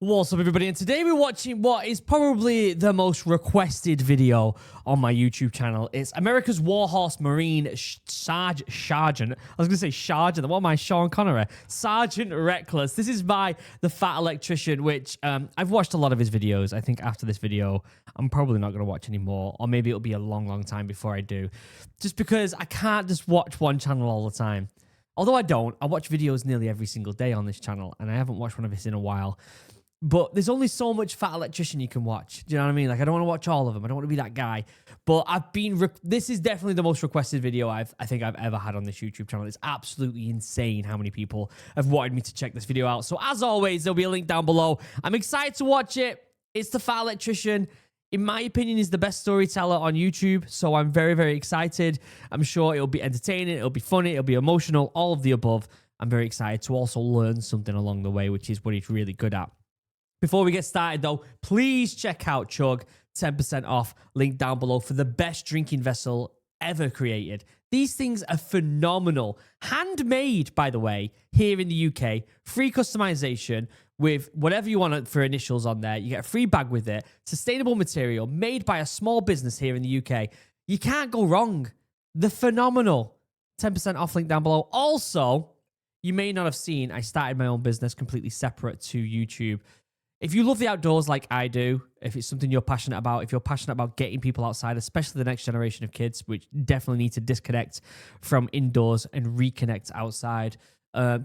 What's up, everybody? And today we're watching what is probably the most requested video on my YouTube channel. It's America's Warhorse Marine Sergeant. I was going to say Sergeant. What am I, Sean Connery? Sergeant Reckless. This is by The Fat Electrician, which I've watched a lot of his videos. I think after this video, I'm probably not going to watch anymore. Or maybe it'll be a long, long time before I do. Just because I can't just watch one channel all the time. Although I don't. I watch videos nearly every single day on this channel, and I haven't watched one of his in a while. But there's only so much Fat Electrician you can watch. Do you know what I mean? Like, I don't want to watch all of them. I don't want to be that guy. But this is definitely the most requested video I think I've ever had on this YouTube channel. It's absolutely insane how many people have wanted me to check this video out. So as always, there'll be a link down below. I'm excited to watch it. It's The Fat Electrician. In my opinion, is the best storyteller on YouTube. So I'm very, very excited. I'm sure it'll be entertaining. It'll be funny. It'll be emotional. All of the above. I'm very excited to also learn something along the way, which is what he's really good at. Before we get started, though, please check out Chug, 10% off, link down below, for the best drinking vessel ever created. These things are phenomenal. Handmade, by the way, here in the UK. Free customization with whatever you want for initials on there. You get a free bag with it. Sustainable material made by a small business here in the UK. You can't go wrong. They're phenomenal. 10% off, link down below. Also, you may not have seen, I started my own business completely separate to YouTube. If you love the outdoors like I do, if it's something you're passionate about, if you're passionate about getting people outside, especially the next generation of kids, which definitely need to disconnect from indoors and reconnect outside,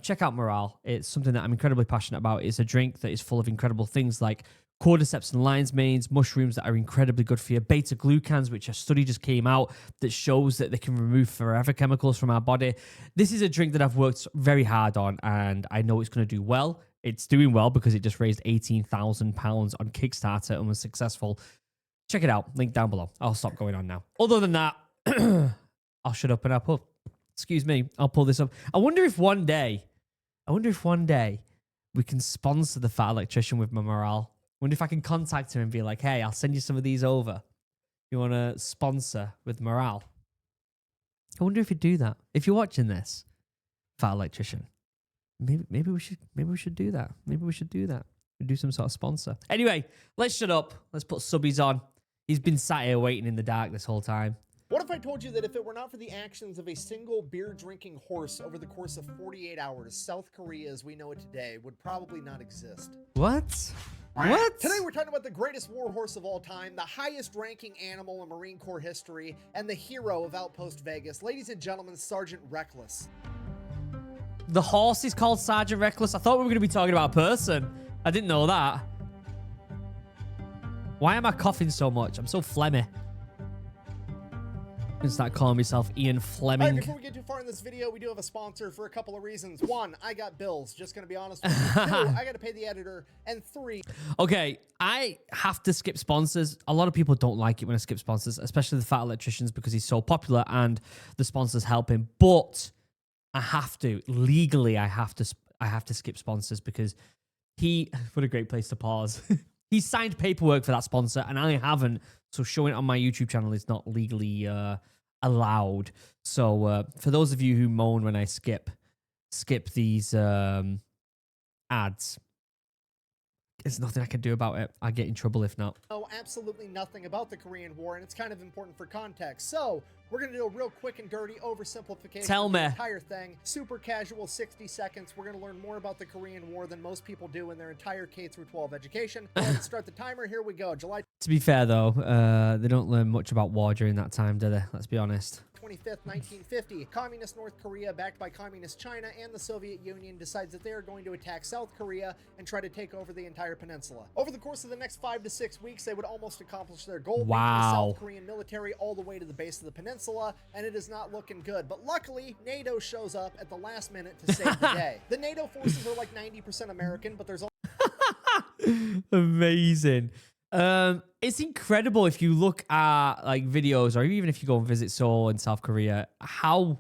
check out Morale. It's something that I'm incredibly passionate about. It's a drink that is full of incredible things like cordyceps and lion's manes, mushrooms that are incredibly good for you, beta-glucans, which a study just came out that shows that they can remove forever chemicals from our body. This is a drink that I've worked very hard on, and I know it's going to do well. It's doing well because it just raised £18,000 on Kickstarter and was successful. Check it out. Link down below. I'll stop going on now. Other than that, I'll shut up and excuse me, I'll pull this up. I wonder if one day we can sponsor The Fat Electrician with my Morale. I wonder if I can contact him and be like, hey, I'll send you some of these over. You want to sponsor with Morale? I wonder if he'd do that. If you're watching this, Fat Electrician. Maybe we should do that. Maybe we should do that. We do some sort of sponsor. Anyway, let's shut up. Let's put subbies on. He's been sat here waiting in the dark this whole time. What if I told you that if it were not for the actions of a single beer-drinking horse over the course of 48 hours, South Korea as we know it today would probably not exist? What? What? Today we're talking about the greatest war horse of all time, the highest-ranking animal in Marine Corps history, and the hero of Outpost Vegas. Ladies and gentlemen, Sergeant Reckless. The horse is called Sergeant Reckless. I thought we were going to be talking about a person. I didn't know that. Why am I coughing so much? I'm so phlegmy. I'm going to start calling myself Ian Fleming. All right, before we get too far in this video, we do have a sponsor for a couple of reasons. One, I got bills. Just going to be honest with you. Two, I got to pay the editor. And three... Okay, I have to skip sponsors. A lot of people don't like it when I skip sponsors, especially the Fat Electricians, because he's so popular and the sponsors help him. But I have to. Legally, I have to skip sponsors because what a great place to pause. He signed paperwork for that sponsor and I haven't. So showing it on my YouTube channel is not legally allowed. So for those of you who moan when I skip these ads, there's nothing I can do about it. I get in trouble if not. Know absolutely nothing about the Korean War, and it's kind of important for context. So we're going to do a real quick and dirty oversimplification Tell of me. the entire thing. Super casual, 60 seconds. We're going to learn more about the Korean War than most people do in their entire K-12 education. Let's start the timer. Here we go. July To be fair, though, they don't learn much about war during that time, do they? Let's be honest. 25th, 1950, Communist North Korea, backed by Communist China and the Soviet Union, decides that they are going to attack South Korea and try to take over the entire peninsula. Over the course of the next 5 to 6 weeks, they would almost accomplish their goal, Wow. bringing the South Korean military all the way to the base of the peninsula, and it is not looking good. But luckily, NATO shows up at the last minute to save the day. The NATO forces are like 90% American, but there's Amazing. It's incredible if you look at like videos or even if you go and visit Seoul in South Korea, how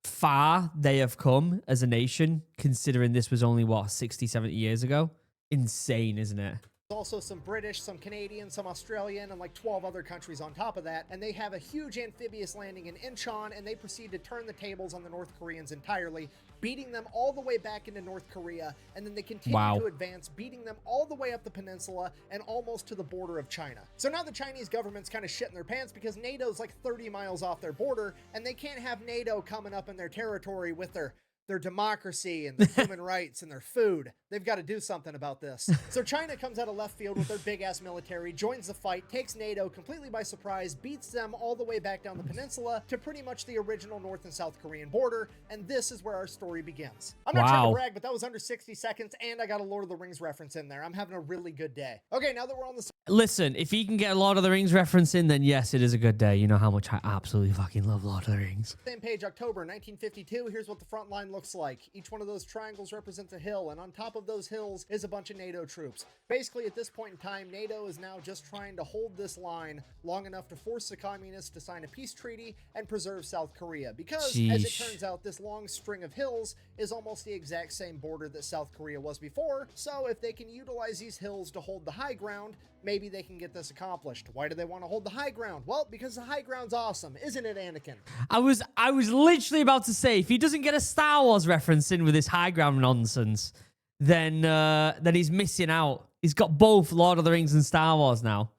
far they have come as a nation, considering this was only, what, 60, 70 years ago? Insane, isn't it? also some British, some Canadian, some Australian, and like 12 other countries on top of that. And they have a huge amphibious landing in Incheon, and they proceed to turn the tables on the North Koreans entirely, beating them all the way back into North Korea. And then they continue to advance, beating them all the way up the peninsula and almost to the border of China. So now the Chinese government's kind of shitting their pants because NATO's like 30 miles off their border, and they can't have NATO coming up in their territory with their democracy and their human rights and their food. They've got to do something about this. So China comes out of left field with their big-ass military, joins the fight, takes NATO completely by surprise, beats them all the way back down the peninsula to pretty much the original North and South Korean border, and this is where our story begins. I'm not trying to brag, but that was under 60 seconds, and I got a Lord of the Rings reference in there. I'm having a really good day. Okay, now that we're on the... Listen, if he can get a Lord of the Rings reference in, then yes, it is a good day. You know how much I absolutely fucking love Lord of the Rings. Same page, October 1952. Here's what the front line looks like. Each one of those triangles represents a hill, and on top of those hills is a bunch of NATO troops. Basically, at this point in time, NATO is now just trying to hold this line long enough to force the communists to sign a peace treaty and preserve South Korea. Because, as it turns out, this long string of hills is almost the exact same border that South Korea was before, so if they can utilize these hills to hold the high ground, maybe they can get this accomplished. Why do they want to hold the high ground? Well, because the high ground's awesome, isn't it, Anakin? I was literally about to say, if he doesn't get a Star Wars reference in with this high ground nonsense, then he's missing out. He's got both Lord of the Rings and Star Wars now.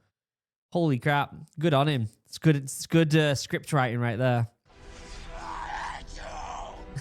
Holy crap. Good on him. It's good script writing right there.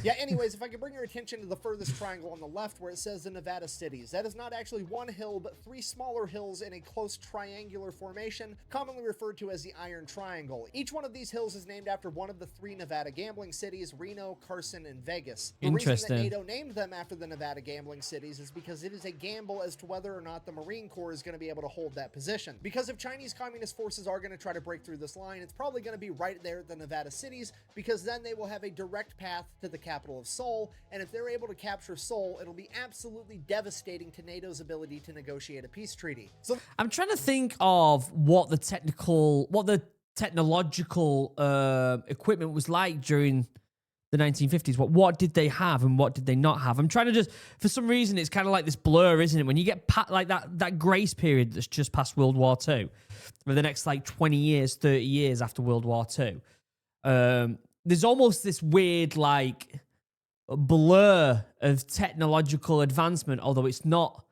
Yeah, anyways, if I could bring your attention to the furthest triangle on the left where it says the Nevada cities. That is not actually one hill, but three smaller hills in a close triangular formation, commonly referred to as the Iron Triangle. Each one of these hills is named after one of the three Nevada gambling cities, Reno, Carson, and Vegas. The reason that NATO named them after the Nevada gambling cities is because it is a gamble as to whether or not the Marine Corps is going to be able to hold that position. Because if Chinese Communist forces are going to try to break through this line, it's probably going to be right there at the Nevada cities, because then they will have a direct path to the capital of Seoul, and if they're able to capture Seoul, it'll be absolutely devastating to NATO's ability to negotiate a peace treaty. So I'm trying to think of what the technological equipment was like during the 1950s. What did they have and what did they not have? I'm trying to just, for some reason, it's kind of like this blur, isn't it? When you get like that grace period that's just past World War II, for the next like 20 years, 30 years after World War II, there's almost this weird like blur of technological advancement, although it's not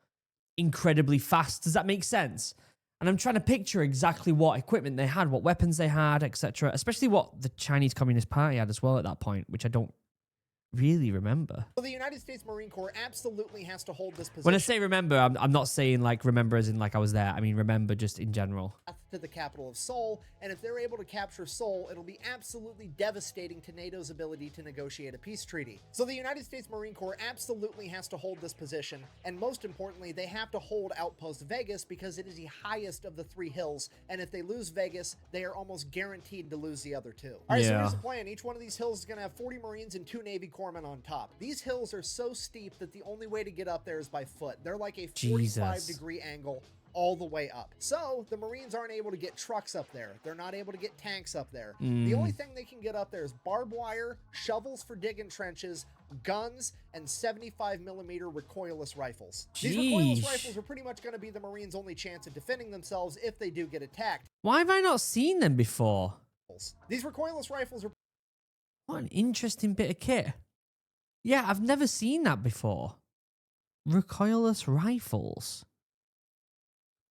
incredibly fast. Does that make sense? And I'm trying to picture exactly what equipment they had, what weapons they had, etc. Especially what the Chinese Communist Party had as well at that point, which I don't really remember. Well, the United States Marine Corps absolutely has to hold this position. When I say remember, I'm not saying like remember as in like I was there. I mean remember just in general. To the capital of Seoul, and if they're able to capture Seoul, it'll be absolutely devastating to NATO's ability to negotiate a peace treaty. So the United States Marine Corps absolutely has to hold this position, and most importantly, they have to hold Outpost Vegas because it is the highest of the three hills, and if they lose Vegas, they are almost guaranteed to lose the other two. All right, so here's the plan. Each one of these hills is going to have 40 Marines and 2 Navy corpsmen on top. These hills are so steep that the only way to get up there is by foot. They're like a 45-degree angle all the way up. So the Marines aren't able to get trucks up there. They're not able to get tanks up there. The only thing they can get up there is barbed wire, shovels for digging trenches, guns, and 75mm recoilless rifles. These recoilless rifles are pretty much going to be the Marines' only chance of defending themselves if they do get attacked. Why have I not seen them before? These recoilless rifles are... What an interesting bit of kit. Yeah, I've never seen that before. Recoilless rifles.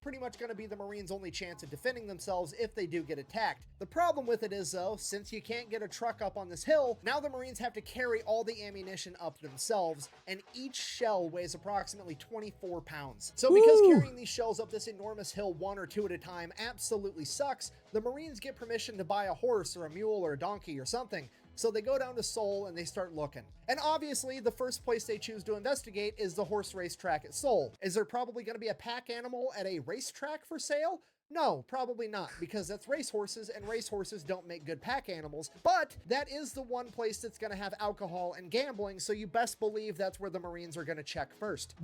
Pretty much going to be the Marines' only chance of defending themselves if they do get attacked. The problem with it is, though, since you can't get a truck up on this hill, now the Marines have to carry all the ammunition up themselves, and each shell weighs approximately 24 pounds. So because carrying these shells up this enormous hill 1 or 2 at a time absolutely sucks, the Marines get permission to buy a horse or a mule or a donkey or something. So they go down to Seoul and they start looking. And obviously, the first place they choose to investigate is the horse racetrack at Seoul. Is there probably going to be a pack animal at a racetrack for sale? No, probably not, because that's racehorses, and racehorses don't make good pack animals. But that is the one place that's going to have alcohol and gambling, so you best believe that's where the Marines are going to check first.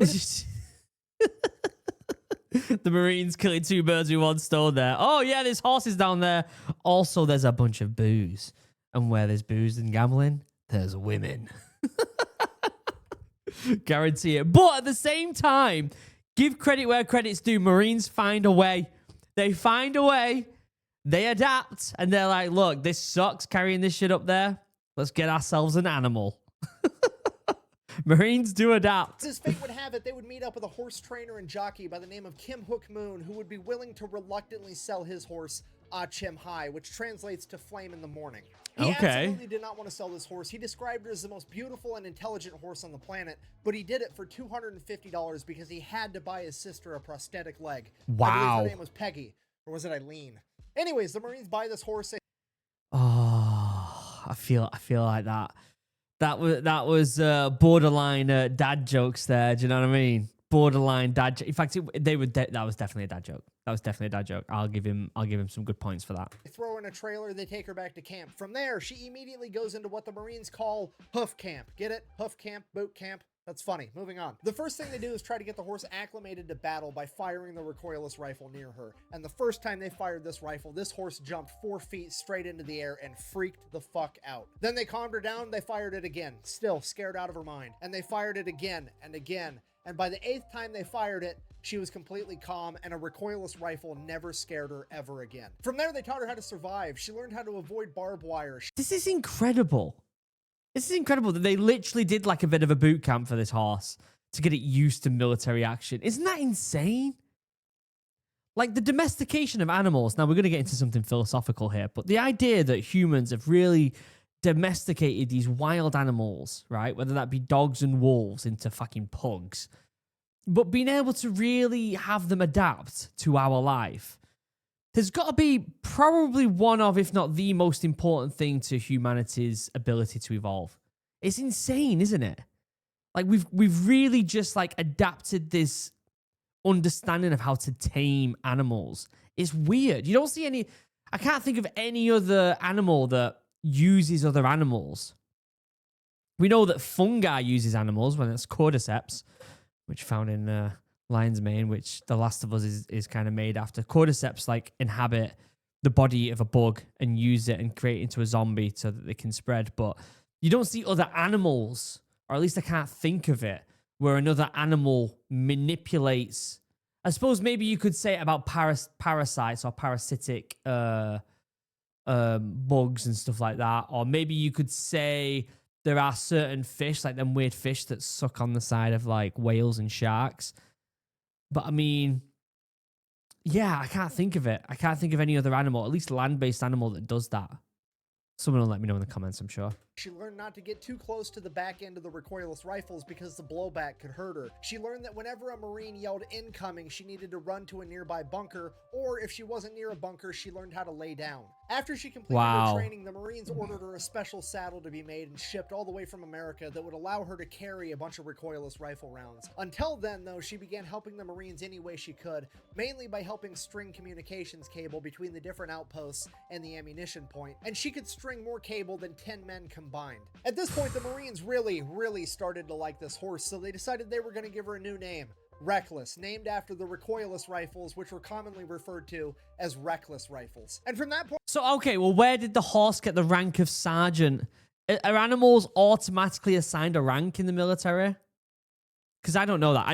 The Marines killing 2 birds with 1 stone there. Oh yeah, there's horses down there. Also, there's a bunch of booze. And where there's booze and gambling, there's women. Guarantee it. But at the same time, Give credit where credit's due. Marines find a way. They find a way. They adapt. And they're like, look, this sucks carrying this shit up there. Let's get ourselves an animal. Marines do adapt. As fate would have it, they would meet up with a horse trainer and jockey by the name of Kim Hook Moon, who would be willing to reluctantly sell his horse, Ah Chim Hai, which translates to flame in the morning. He absolutely did not want to sell this horse. He described it as the most beautiful and intelligent horse on the planet, but he did it for $250 because he had to buy his sister a prosthetic leg. Wow. I believe her name was Peggy, or was it Eileen? Anyways, the Marines buy this horse. Oh, I feel like that. That was borderline dad jokes there. Do you know what I mean? Borderline dad. In fact, that was definitely a dad joke. That was definitely a dad joke. I'll give him some good points for that. They throw in a trailer. They take her back to camp. From there, she immediately goes into what the Marines call hoof camp. Get it? Hoof camp, boot camp. That's funny. Moving on. The first thing they do is try to get the horse acclimated to battle by firing the recoilless rifle near her. And the first time they fired this rifle, this horse jumped 4 feet straight into the air and freaked the fuck out. Then they calmed her down. They fired it again, still scared out of her mind. And they fired it again and again. And by the 8th time they fired it, she was completely calm, and a recoilless rifle never scared her ever again. From there, they taught her how to survive. She learned how to avoid barbed wire. This is incredible. This is incredible that they literally did like a bit of a boot camp for this horse to get it used to military action. Isn't that insane? Like the domestication of animals. Now, we're going to get into something philosophical here, but the idea that humans have really domesticated these wild animals, right? Whether that be dogs and wolves into fucking pugs, but being able to really have them adapt to our life has got to be probably one of, if not the most important thing to humanity's ability to evolve. It's insane, isn't it? Like we've really just like adapted this understanding of how to tame animals. It's weird. You don't see any, I can't think of any other animal that uses other animals. We know that fungi uses animals when it's cordyceps, which found in lion's mane, which The Last of Us is kind of made after. Cordyceps like inhabit the body of a bug and use it and create it into a zombie so that they can spread. But you don't see other animals, or at least I can't think of it, where another animal manipulates. I suppose maybe you could say it about parasites or parasitic bugs and stuff like that. Or maybe you could say there are certain fish, like them weird fish that suck on the side of like whales and sharks. But I mean, yeah, I can't think of it. I can't think of any other animal, at least land-based animal, that does that. Someone will let me know in the comments, I'm sure. She learned not to get too close to the back end of the recoilless rifles because the blowback could hurt her. She learned that whenever a Marine yelled incoming, she needed to run to a nearby bunker, or if she wasn't near a bunker, she learned how to lay down. After she completed her training, the Marines ordered her a special saddle to be made and shipped all the way from America that would allow her to carry a bunch of recoilless rifle rounds. Until then, though, she began helping the Marines any way she could, mainly by helping string communications cable between the different outposts and the ammunition point, and she could string more cable than 10 men combined. At this point, the Marines really started to like this horse, so they decided they were going to give her a new name. Reckless, named after the recoilless rifles, which were commonly referred to as reckless rifles. And from that point... So, okay, well, where did the horse get the rank of sergeant? Are animals automatically assigned a rank in the military? Because I don't know that.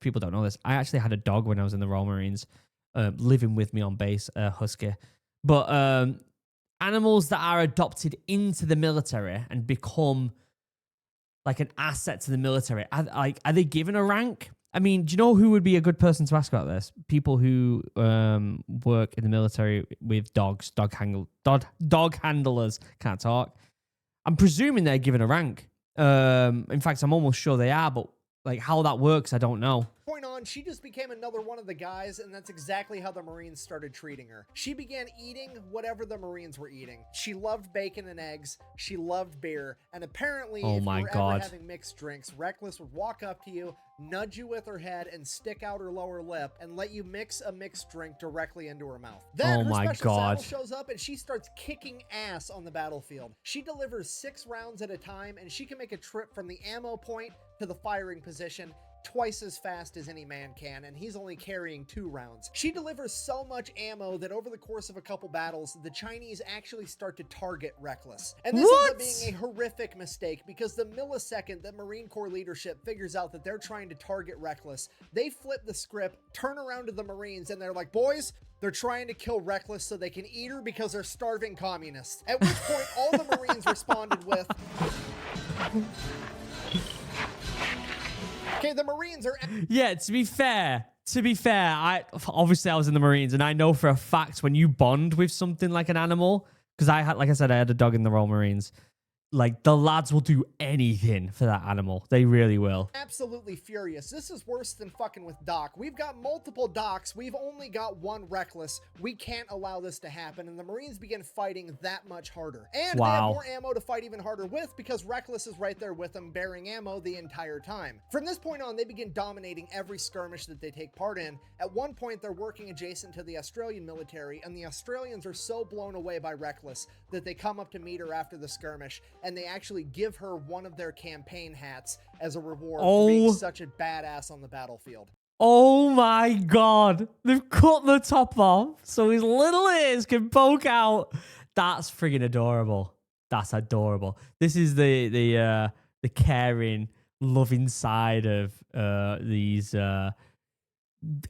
People don't know this. I actually had a dog when I was in the Royal Marines, living with me on base, husky. But animals that are adopted into the military and become like an asset to the military, are they given a rank? I mean, do you know who would be a good person to ask about this? People who work in the military with dogs, dog handlers. Can't talk. I'm presuming they're given a rank. In fact, I'm almost sure they are, but like how that works, I don't know. Point on, she just became another one of the guys, and that's exactly how the Marines started treating her. She began eating whatever the Marines were eating. She loved bacon and eggs, she loved beer, and apparently if you were ever having mixed drinks, Reckless would walk up to you, nudge you with her head, and stick out her lower lip, and let you mix a mixed drink directly into her mouth. Then her special saddle shows up, and she starts kicking ass on the battlefield. She delivers 6 rounds at a time, and she can make a trip from the ammo point to the firing position twice as fast as any man can, and he's only carrying 2 rounds. She delivers so much ammo that over the course of a couple battles, the Chinese actually start to target Reckless. And this ends up being a horrific mistake, because the millisecond that Marine Corps leadership figures out that they're trying to target Reckless, they flip the script, turn around to the Marines, and they're like, boys, they're trying to kill Reckless so they can eat her because they're starving communists. At which point, all the Marines responded with... Okay, the Marines are... Yeah, to be fair, I obviously I was in the Marines, and I know for a fact when you bond with something like an animal, because I had, like I said, I had a dog in the Royal Marines. Like, the lads will do anything for that animal. They really will. Absolutely furious. This is worse than fucking with Doc. We've got multiple Docs. We've only got 1 Reckless. We can't allow this to happen. And the Marines begin fighting that much harder. And they have more ammo to fight even harder with, because Reckless is right there with them, bearing ammo the entire time. From this point on, they begin dominating every skirmish that they take part in. At one point, they're working adjacent to the Australian military, and the Australians are so blown away by Reckless that they come up to meet her after the skirmish, and they actually give her one of their campaign hats as a reward for being such a badass on the battlefield. Oh my god. They've cut the top off so his little ears can poke out. That's friggin' adorable. That's adorable. This is the caring, loving side of these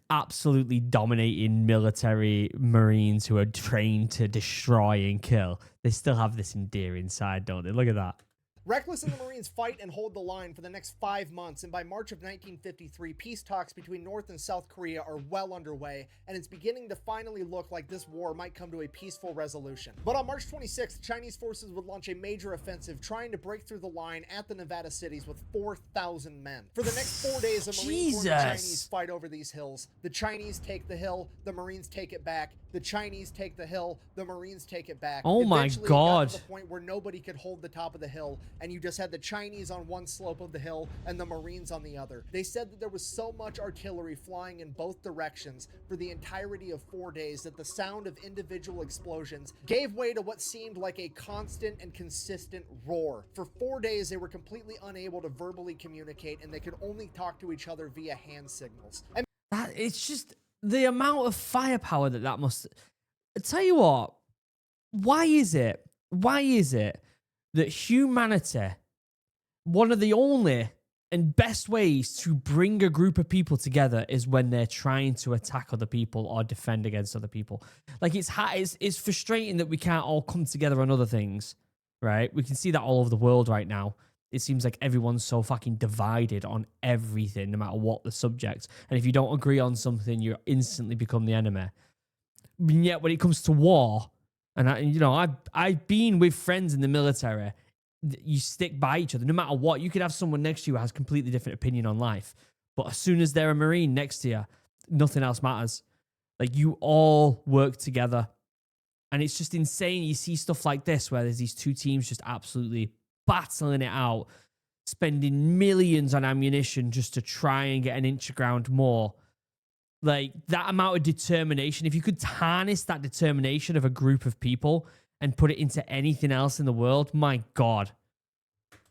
absolutely dominating military Marines who are trained to destroy and kill. They still have this endearing side, don't they? Look at that. Reckless and the Marines fight and hold the line for the next 5 months, and by March of 1953, peace talks between North and South Korea are well underway, and it's beginning to finally look like this war might come to a peaceful resolution. But on March 26th, Chinese forces would launch a major offensive, trying to break through the line at the Nevada cities with 4,000 men. For the next 4 days, the Marine Corps and the Chinese fight over these hills. The Chinese take the hill, the Marines take it back. The Chinese take the hill, the Marines take it back. Oh my Eventually, god. it got to the point where nobody could hold the top of the hill, and you just had the Chinese on one slope of the hill and the Marines on the other. They said that there was so much artillery flying in both directions for the entirety of 4 days that the sound of individual explosions gave way to what seemed like a constant and consistent roar. For 4 days, they were completely unable to verbally communicate, and they could only talk to each other via hand signals. And It's just the amount of firepower that must... I tell you what, why is it that humanity, one of the only and best ways to bring a group of people together is when they're trying to attack other people or defend against other people? Like, it's frustrating that we can't all come together on other things, right? We can see that all over the world right now. It seems like everyone's so fucking divided on everything, no matter what the subject. And if you don't agree on something, you instantly become the enemy. And yet, when it comes to war, and I've been with friends in the military, you stick by each other no matter what. You could have someone next to you who has a completely different opinion on life, but as soon as they're a Marine next to you, nothing else matters. Like, you all work together, and it's just insane. You see stuff like this where there's these two teams just absolutely battling it out, spending millions on ammunition just to try and get an inch of ground more. Like, that amount of determination, if you could harness that determination of a group of people and put it into anything else in the world, my God.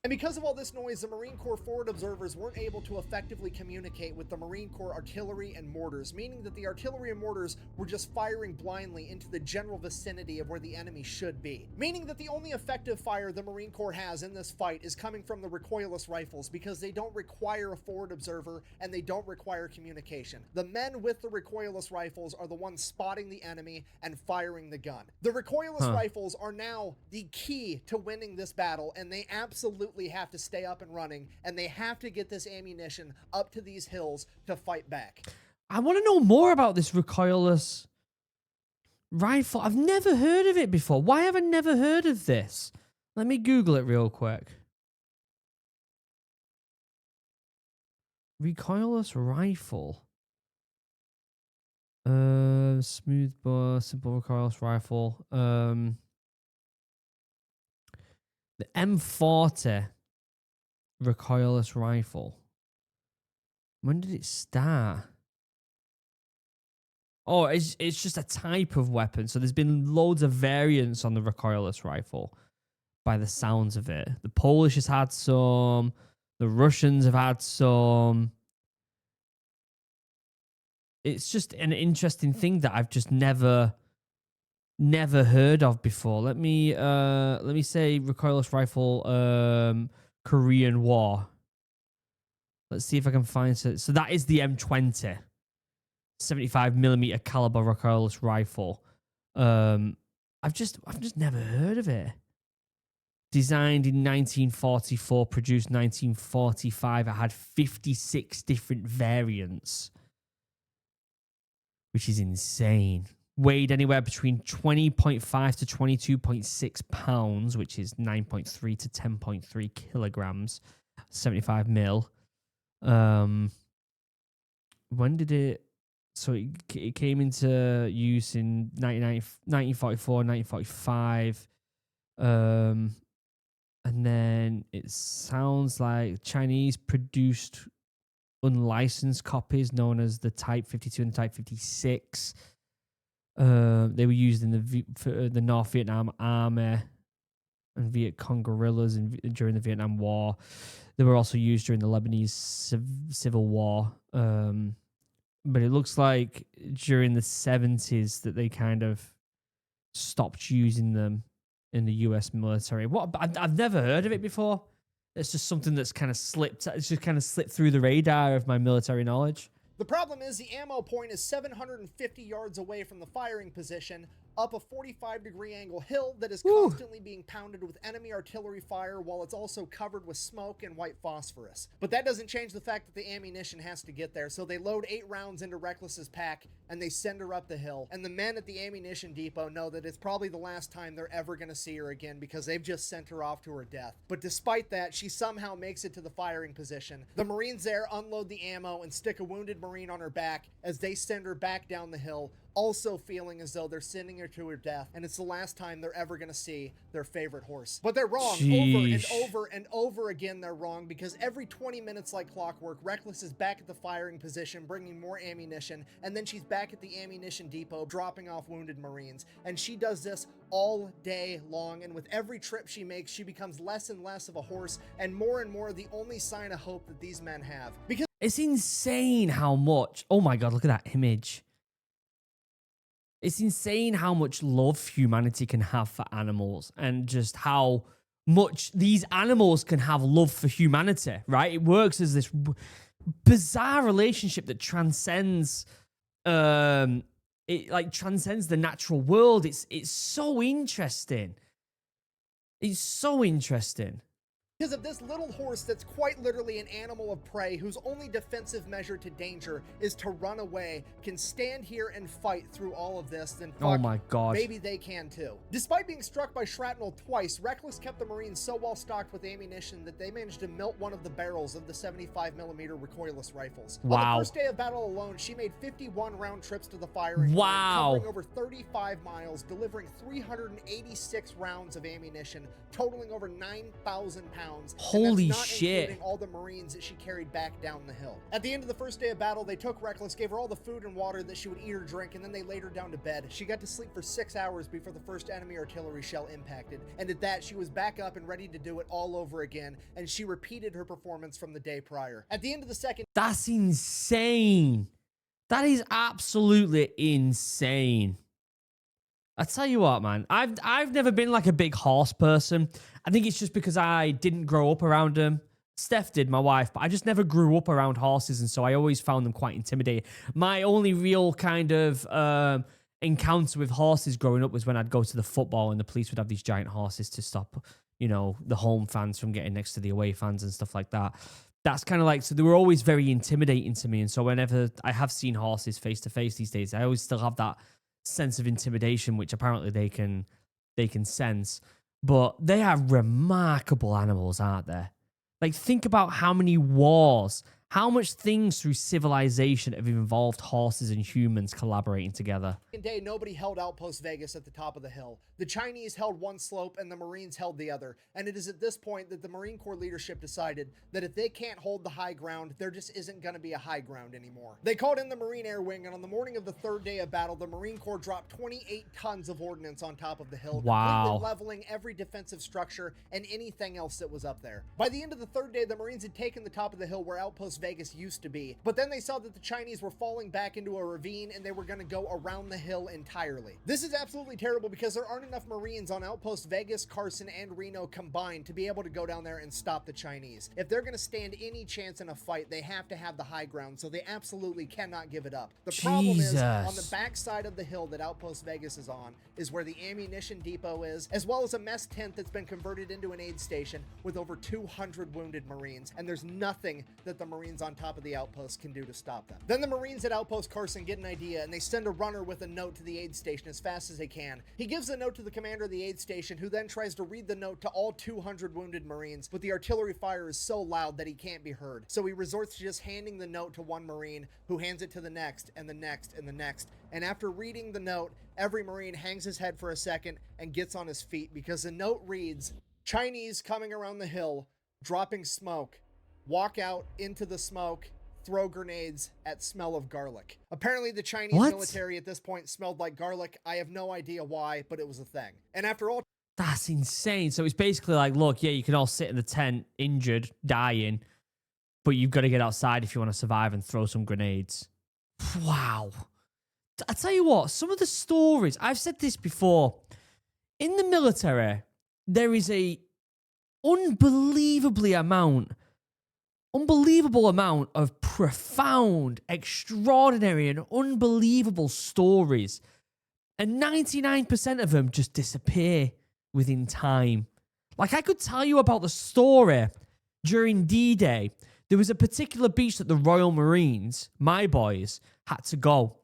And because of all this noise, the Marine Corps forward observers weren't able to effectively communicate with the Marine Corps artillery and mortars, meaning that the artillery and mortars were just firing blindly into the general vicinity of where the enemy should be. Meaning that the only effective fire the Marine Corps has in this fight is coming from the recoilless rifles, because they don't require a forward observer and they don't require communication. The men with the recoilless rifles are the ones spotting the enemy and firing the gun. The recoilless rifles are now the key to winning this battle, and they absolutely have to stay up and running, and they have to get this ammunition up to these hills to fight back. I want to know more about this recoilless rifle. I've never heard of it before. Why have I never heard of this? Let me Google it real quick. Recoilless rifle. Smooth bore, simple recoilless rifle. The M40 recoilless rifle. When did it start? Oh, it's just a type of weapon. So there's been loads of variants on the recoilless rifle by the sounds of it. The Polish has had some. The Russians have had some. it's just an interesting thing that I've just never heard of before. Let me say recoilless rifle Korean War. Let's see if I can find it. So that is the M20, 75mm caliber recoilless rifle. I've just never heard of it. Designed in 1944, produced 1945. It had 56 different variants, which is insane. Weighed anywhere between 20.5 to 22.6 pounds, which is 9.3 to 10.3 kilograms. 75 mil. When did it? So it came into use in 1944, 1945. And then it sounds like Chinese produced unlicensed copies known as the Type 52 and the Type 56. They were used in the North Vietnam Army and Viet Cong guerrillas during the Vietnam War. They were also used during the Lebanese Civil War. But it looks like during the 70s that they kind of stopped using them in the US military. I've never heard of it before. It's just something that's kind of slipped. It's just kind of slipped through the radar of my military knowledge. The problem is the ammo point is 750 yards away from the firing position, up a 45-degree angle hill that is constantly being pounded with enemy artillery fire while it's also covered with smoke and white phosphorus. But that doesn't change the fact that the ammunition has to get there, so they load 8 rounds into Reckless's pack and they send her up the hill. And the men at the ammunition depot know that it's probably the last time they're ever going to see her again because they've just sent her off to her death. But despite that, she somehow makes it to the firing position. The Marines there unload the ammo and stick a wounded Marine on her back as they send her back down the hill, also feeling as though they're sending her to her death, and it's the last time they're ever going to see their favorite horse. But they're wrong. Over and over and over again they're wrong, because every 20 minutes like clockwork, Reckless is back at the firing position bringing more ammunition, and then she's back at the ammunition depot dropping off wounded Marines. And she does this all day long, and with every trip she makes, she becomes less and less of a horse and more the only sign of hope that these men have. Because it's insane how much... Oh my God, look at that image. It's insane how much love humanity can have for animals, and just how much these animals can have love for humanity, right? It works as this bizarre relationship that transcends transcends the natural world. It's so interesting. It's so interesting. Because of this little horse that's quite literally an animal of prey whose only defensive measure to danger is to run away, can stand here and fight through all of this, then fuck, oh my God, maybe they can too. Despite being struck by shrapnel twice, Reckless kept the Marines so well stocked with ammunition that they managed to melt one of the barrels of the 75mm recoilless rifles. Wow. On the first day of battle alone, she made 51 round trips to the firing line, covering over 35 miles, delivering 386 rounds of ammunition, totaling over 9,000 pounds. Holy not shit. Including all the Marines that she carried back down the hill. At the end of the first day of battle, they took Reckless, gave her all the food and water that she would eat or drink, and then they laid her down to bed. She got to sleep for 6 hours before the first enemy artillery shell impacted, and at that, she was back up and ready to do it all over again, and she repeated her performance from the day prior. At the end of the second... That's insane. That is absolutely insane. I tell you what, man, I've never been like a big horse person. I think it's just because I didn't grow up around them. Steph did, my wife, but I just never grew up around horses, and so I always found them quite intimidating. My only real kind of encounter with horses growing up was when I'd go to the football and the police would have these giant horses to stop, you know, the home fans from getting next to the away fans and stuff like that. That's kind of like, so they were always very intimidating to me. And so whenever I have seen horses face to face these days, I always still have that sense of intimidation, which apparently they can sense. But they are remarkable animals, aren't they? Like, think about how many wars, how much things through civilization have involved horses and humans collaborating together. Day, nobody held Outpost Vegas at the top of the hill. The Chinese held one slope and the Marines held the other. And it is at this point that the Marine Corps leadership decided that if they can't hold the high ground, there just isn't going to be a high ground anymore. They called in the Marine Air Wing, and on the morning of the third day of battle, the Marine Corps dropped 28 tons of ordnance on top of the hill, completely leveling every defensive structure and anything else that was up there. By the end of the third day, the Marines had taken the top of the hill where Outpost Outpost Vegas used to be. But then they saw that the Chinese were falling back into a ravine and they were going to go around the hill entirely. This is absolutely terrible because there aren't enough Marines on Outpost Vegas, Carson, and Reno combined to be able to go down there and stop the Chinese. If they're going to stand any chance in a fight, they have to have the high ground, so they absolutely cannot give it up. The problem is, on the backside of the hill that Outpost Vegas is on, is where the ammunition depot is, as well as a mess tent that's been converted into an aid station with over 200 wounded Marines, and there's nothing that the Marines on top of the outpost can do to stop them. Then the Marines at Outpost Carson get an idea, and they send a runner with a note to the aid station as fast as they can. He gives the note to the commander of the aid station, who then tries to read the note to all 200 wounded Marines, but the artillery fire is so loud that he can't be heard. So he resorts to just handing the note to one Marine, who hands it to the next, and the next, and the next. And after reading the note, every Marine hangs his head for a second and gets on his feet, because the note reads, "Chinese coming around the hill, dropping smoke. Walk out into the smoke, throw grenades at smell of garlic." Apparently the Chinese military at this point smelled like garlic. I have no idea why, but it was a thing. And after all... That's insane. So it's basically like, look, yeah, you can all sit in the tent, injured, dying, but you've got to get outside if you want to survive and throw some grenades. Wow. I tell you what, some of the stories, I've said this before, in the military, there is a unbelievable amount of profound, extraordinary, and unbelievable stories. And 99% of them just disappear within time. Like, I could tell you about the story during D-Day. There was a particular beach that the Royal Marines, my boys, had to go.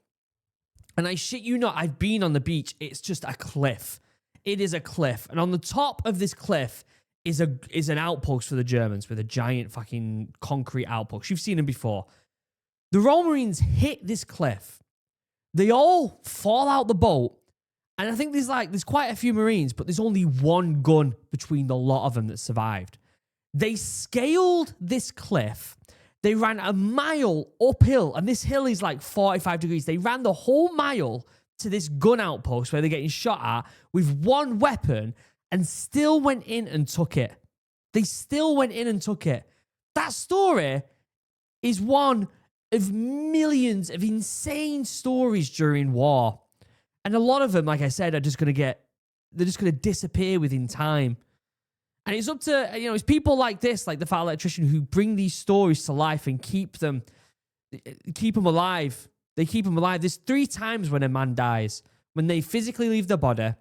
And I shit you not, I've been on the beach. It's just a cliff. It is a cliff. And on the top of this cliff is an outpost for the Germans with a giant fucking concrete outpost. You've seen them before. The Royal Marines hit this cliff. They all fall out the boat. And I think there's quite a few Marines, but there's only one gun between the lot of them that survived. They scaled this cliff. They ran a mile uphill, and this hill is like 45 degrees. They ran the whole mile to this gun outpost where they're getting shot at with one weapon and still went in and took it. They still went in and took it. That story is one of millions of insane stories during war. And a lot of them, like I said, they're just going to disappear within time. And it's up to, it's people like this, like the Fat Electrician, who bring these stories to life and keep them alive. They keep them alive. There's 3 times when a man dies. When they physically leave the body,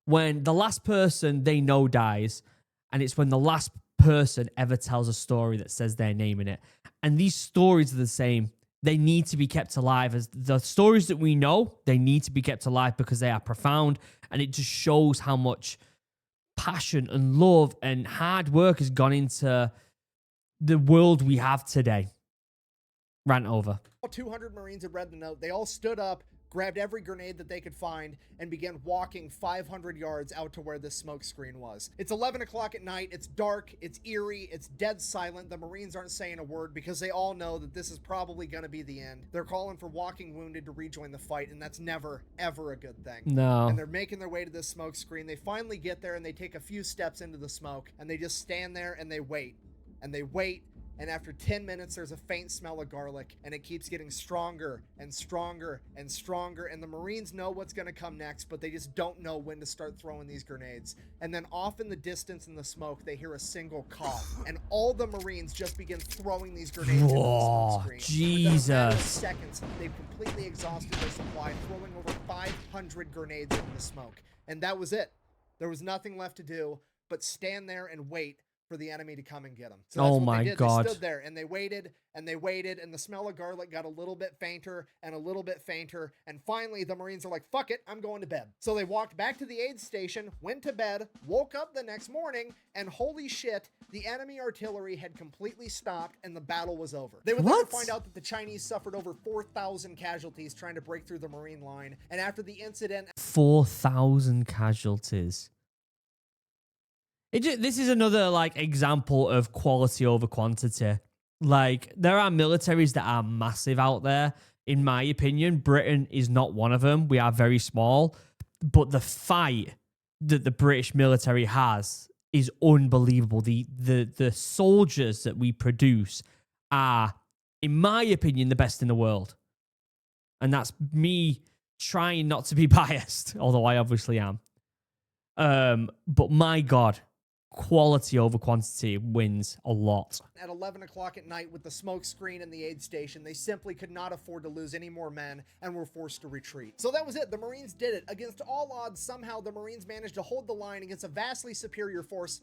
when the last person they know dies, and it's when the last person ever tells a story that says their name in it. And these stories are the same. They need to be kept alive. As the stories that we know, they need to be kept alive because they are profound, and it just shows how much passion and love and hard work has gone into the world we have today. Rant over. All 200 Marines had read the note. They all stood up, grabbed every grenade that they could find, and began walking 500 yards out to where this smoke screen was. It's 11 o'clock at night. It's dark. It's eerie. It's dead silent. The Marines aren't saying a word because they all know that this is probably going to be the end. They're calling for walking wounded to rejoin the fight, and that's never, ever a good thing. No. And they're making their way to this smoke screen. They finally get there, and they take a few steps into the smoke, and they just stand there, and they wait. And they wait. And after 10 minutes, there's a faint smell of garlic, and it keeps getting stronger and stronger and stronger. And the Marines know what's going to come next, but they just don't know when to start throwing these grenades. And then off in the distance in the smoke, they hear a single cough, and all the Marines just begin throwing these grenades into the smoke screen. Jesus. Within a matter of seconds, they've completely exhausted their supply, throwing over 500 grenades into the smoke. And that was it. There was nothing left to do but stand there and wait for the enemy to come and get them. So that's what they did. God. They stood there and they waited and they waited, and the smell of garlic got a little bit fainter and a little bit fainter, and finally the Marines are like, fuck it, I'm going to bed. So they walked back to the aid station, went to bed, woke up the next morning, and holy shit, the enemy artillery had completely stopped and the battle was over. They would later find out that the Chinese suffered over 4,000 casualties trying to break through the Marine line, and after the incident... 4,000 casualties. This is another example of quality over quantity. Like, there are militaries that are massive out there. In my opinion, Britain is not one of them. We are very small, but the fight that the British military has is unbelievable. The soldiers that we produce are, in my opinion, the best in the world. And that's me trying not to be biased, although I obviously am. But my God, quality over quantity wins a lot. At 11 o'clock at night with the smoke screen and the aid station, they simply could not afford to lose any more men and were forced to retreat. So that was it. The Marines did it. Against all odds, somehow the Marines managed to hold the line against a vastly superior force.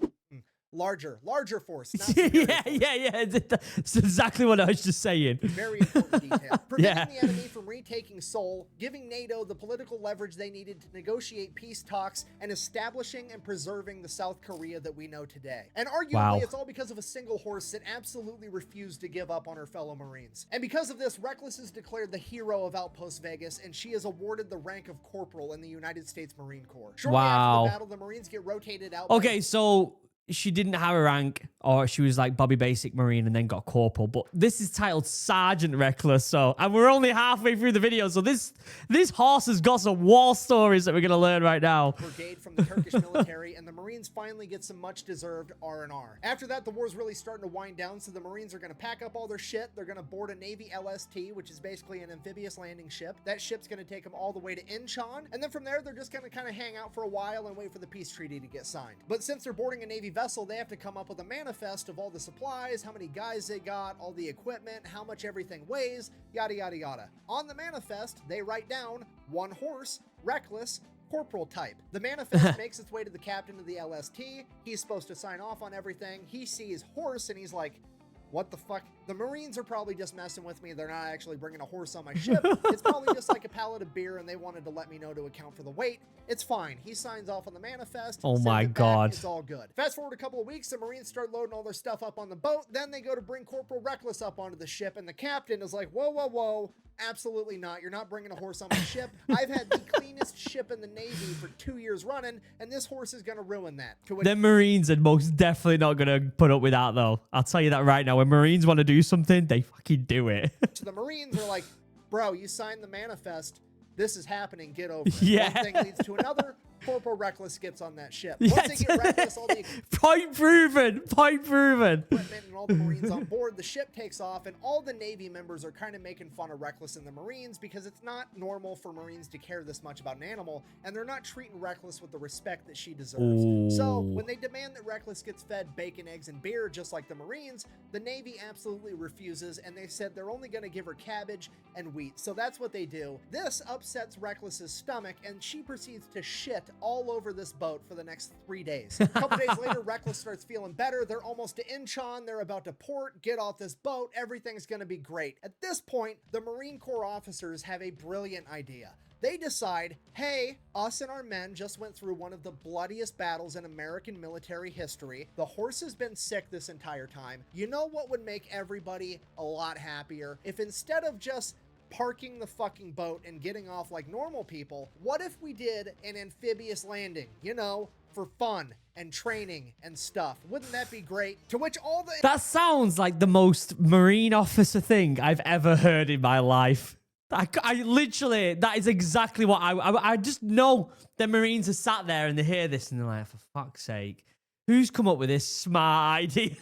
Larger force. Not superior force. Yeah. That's exactly what I was just saying. Very important detail. Preventing the enemy from retaking Seoul, giving NATO the political leverage they needed to negotiate peace talks, and establishing and preserving the South Korea that we know today. And arguably, it's all because of a single horse that absolutely refused to give up on her fellow Marines. And because of this, Reckless is declared the hero of Outpost Vegas, and she is awarded the rank of corporal in the United States Marine Corps. Shortly after the battle, the Marines get rotated out. Okay, so she didn't have a rank, or she was like Bobby Basic Marine and then got corporal. But this is titled Sergeant Reckless, and we're only halfway through the video. So this horse has got some war stories that we're gonna learn right now. Brigade from the Turkish military, and the Marines finally get some much-deserved R&R. After that, the war's really starting to wind down, so the Marines are gonna pack up all their shit. They're gonna board a Navy LST, which is basically an amphibious landing ship. That ship's gonna take them all the way to Incheon, and then from there, they're just gonna kind of hang out for a while and wait for the peace treaty to get signed. But since they're boarding a Navy vessel, they have to come up with a manifest of all the supplies, how many guys they got, all the equipment, how much everything weighs, yada yada yada. On the manifest, they write down one horse, Reckless, corporal type. The manifest makes its way to the captain of the LST. He's supposed to sign off on everything. He sees horse and he's like, what the fuck? The Marines are probably just messing with me. They're not actually bringing a horse on my ship. It's probably just like a pallet of beer and they wanted to let me know to account for the weight. It's fine. He signs off on the manifest. Oh my God. It's all good. Fast forward a couple of weeks, the Marines start loading all their stuff up on the boat. Then they go to bring Corporal Reckless up onto the ship and the captain is like, whoa. Absolutely not. You're not bringing a horse on my ship. I've had the cleanest ship in the Navy for 2 years running, and this horse is going to ruin that. The Marines are most definitely not going to put up with that, though. I'll tell you that right now. When Marines want to do something, they fucking do it. So the Marines are like, bro, you signed the manifest. This is happening. Get over it. Yeah. One thing leads to another. Corporal Reckless gets on that ship. Once they get Reckless, all the Point proven. equipment and all the Marines on board, the ship takes off, and all the Navy members are kind of making fun of Reckless and the Marines because it's not normal for Marines to care this much about an animal, and they're not treating Reckless with the respect that she deserves. Ooh. So when they demand that Reckless gets fed bacon, eggs, and beer just like the Marines, the Navy absolutely refuses, and they said they're only going to give her cabbage and wheat. So that's what they do. This upsets Reckless's stomach, and she proceeds to shit all over this boat for the next 3 days. A couple days later, Reckless starts feeling better. They're almost to Incheon. They're about to port, get off this boat. Everything's going to be great. At this point, the Marine Corps officers have a brilliant idea. They decide, hey, us and our men just went through one of the bloodiest battles in American military history. The horse has been sick this entire time. You know what would make everybody a lot happier? If instead of just parking the fucking boat and getting off like normal people, what if we did an amphibious landing, you know, for fun and training and stuff? Wouldn't that be great? To which all the... That sounds like the most Marine officer thing I've ever heard in my life. I literally, that is exactly what I just know the Marines are sat there and they hear this and they're like, for fuck's sake, who's come up with this smart idea?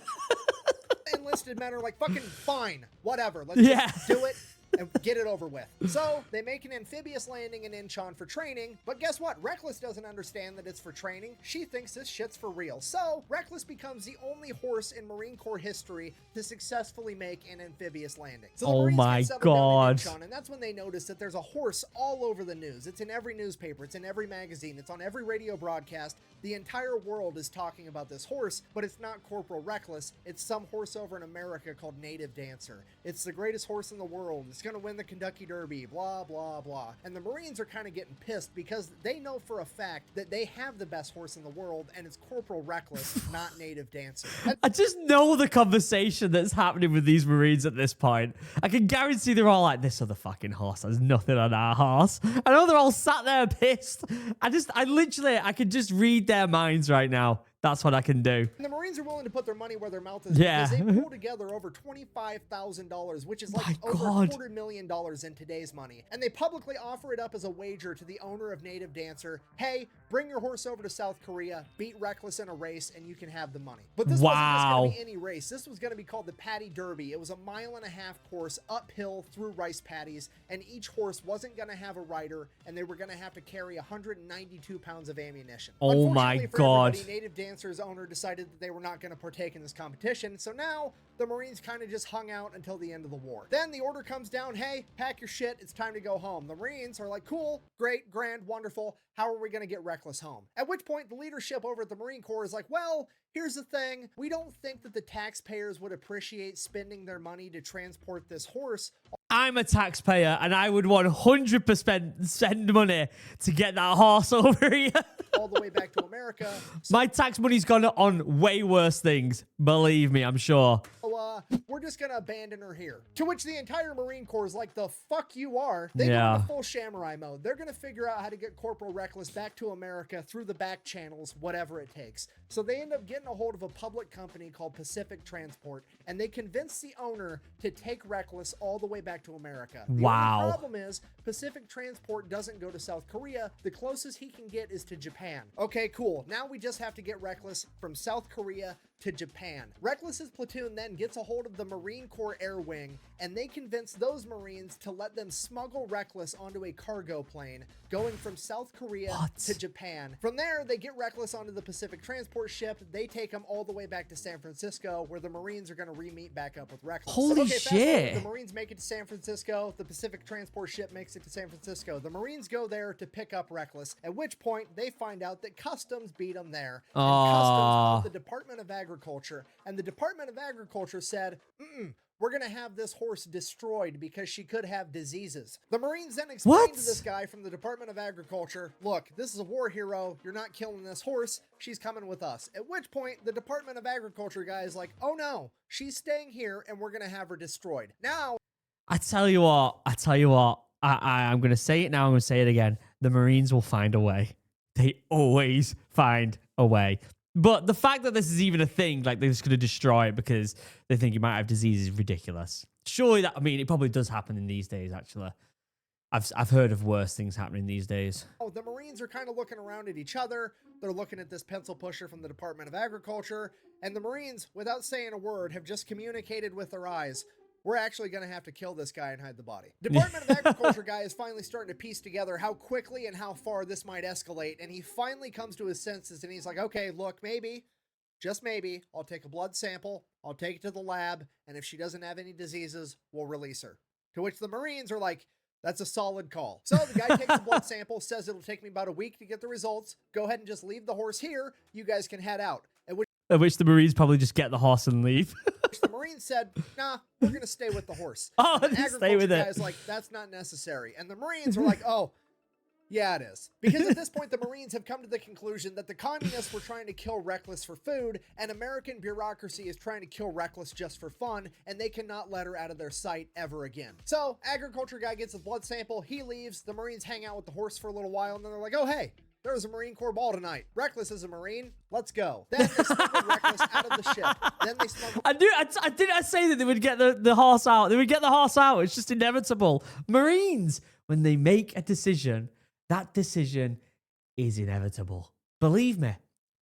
Enlisted men are like, fucking fine, whatever, let's just do it and get it over with. So they make an amphibious landing in Incheon for training, but guess what? Reckless doesn't understand that it's for training. She thinks this shit's for real. So Reckless becomes the only horse in Marine Corps history to successfully make an amphibious landing. So the Oh Marines my get settled down God. in Incheon, and that's when they notice that there's a horse all over the news. It's in every newspaper, it's in every magazine, it's on every radio broadcast. The entire world is talking about this horse, but it's not Corporal Reckless. It's some horse over in America called Native Dancer. It's the greatest horse in the world. It's going to win the Kentucky Derby, blah, blah, blah. And the Marines are kind of getting pissed because they know for a fact that they have the best horse in the world, and it's Corporal Reckless, not Native Dancer. I just know the conversation that's happening with these Marines at this point. I can guarantee they're all like, this other fucking horse has nothing on our horse. I know they're all sat there pissed. I could just read their minds right now. That's what I can do. And the Marines are willing to put their money where their mouth is Yeah. because they pulled together over $25,000, which is like My over God. $250,000 in today's money. And they publicly offer it up as a wager to the owner of Native Dancer. Hey, bring your horse over to South Korea, beat Reckless in a race, and you can have the money. But this wasn't just going to be any race. This was going to be called the Paddy Derby. It was a 1.5 mile course uphill through rice paddies, and each horse wasn't going to have a rider, and they were going to have to carry 192 pounds of ammunition. Oh my Unfortunately for God. everybody, Native Dancer's owner decided that they were not going to partake in this competition, so now the Marines kind of just hung out until the end of the war. Then the order comes down, hey, pack your shit, it's time to go home. The Marines are like, cool, great, grand, wonderful, how are we going to get Reckless home? At which point the leadership over at the Marine Corps is like, well, here's the thing, we don't think that the taxpayers would appreciate spending their money to transport this horse I'm a taxpayer, and I would 100% send money to get that horse over here. all the way back to America. My tax money's gone on way worse things. Believe me, I'm sure. So, we're just gonna abandon her here. To which the entire Marine Corps is like, the fuck you are. They Yeah. go into full samurai mode. They're gonna figure out how to get Corporal Reckless back to America through the back channels, whatever it takes. So they end up getting a hold of a public company called Pacific Transport, and they convince the owner to take Reckless all the way back to America. The Wow. only problem is Pacific Transport doesn't go to South Korea. The closest he can get is to Japan. Okay, cool. Now we just have to get Reckless from South Korea to Japan. Reckless's platoon then gets a hold of the Marine Corps Air Wing, and they convince those Marines to let them smuggle Reckless onto a cargo plane going from South Korea to Japan. From there, they get Reckless onto the Pacific Transport ship. They take him all the way back to San Francisco, where the Marines are going to re-meet back up with Reckless. Holy fast forward, shit. the Marines make it to San Francisco. The Pacific Transport ship makes it to San Francisco. The Marines go there to pick up Reckless, at which point they find out that Customs beat them there. And Customs called the Department of Agriculture, and the Department of Agriculture said, we're going to have this horse destroyed because she could have diseases. The Marines then explained to this guy from the Department of Agriculture, look, this is a war hero. You're not killing this horse. She's coming with us. At which point, the Department of Agriculture guy is like, oh no, she's staying here and we're going to have her destroyed. Now, I tell you what. I'm going to say it now. I'm going to say it again. The Marines will find a way. They always find a way. But the fact that this is even a thing, like they're just going to destroy it because they think you might have disease is ridiculous. Surely that, I mean, it probably does happen in these days, actually. I've heard of worse things happening these days. oh, the Marines are kind of looking around at each other. They're looking at this pencil pusher from the Department of Agriculture. And the Marines, without saying a word, have just communicated with their eyes. We're actually going to have to kill this guy and hide the body. Department of Agriculture guy is finally starting to piece together how quickly and how far this might escalate. And he finally comes to his senses and he's like, okay, look, maybe, just maybe, I'll take a blood sample, I'll take it to the lab, and if she doesn't have any diseases, we'll release her. To which the Marines are like, that's a solid call. So the guy takes the blood sample, says it'll take me about a week to get the results. Go ahead and just leave the horse here. You guys can head out. At which the Marines probably just get the horse and leave. The Marines said, nah, we're going to stay with the horse. Oh, And the just stay with agriculture it. guy's like, that's not necessary. And the Marines were like, oh, yeah, it is. Because at this point, the Marines have come to the conclusion that the communists were trying to kill Reckless for food, and American bureaucracy is trying to kill Reckless just for fun, and they cannot let her out of their sight ever again. So, agriculture guy gets a blood sample, he leaves, the Marines hang out with the horse for a little while, and then they're like, oh, hey, there was a Marine Corps ball tonight. Reckless is a Marine. Let's go. Then they smuggled Reckless out of the ship. Then they smuggled... I didn't say that they would get the horse out. They would get the horse out. It's just inevitable. Marines, when they make a decision, that decision is inevitable. Believe me,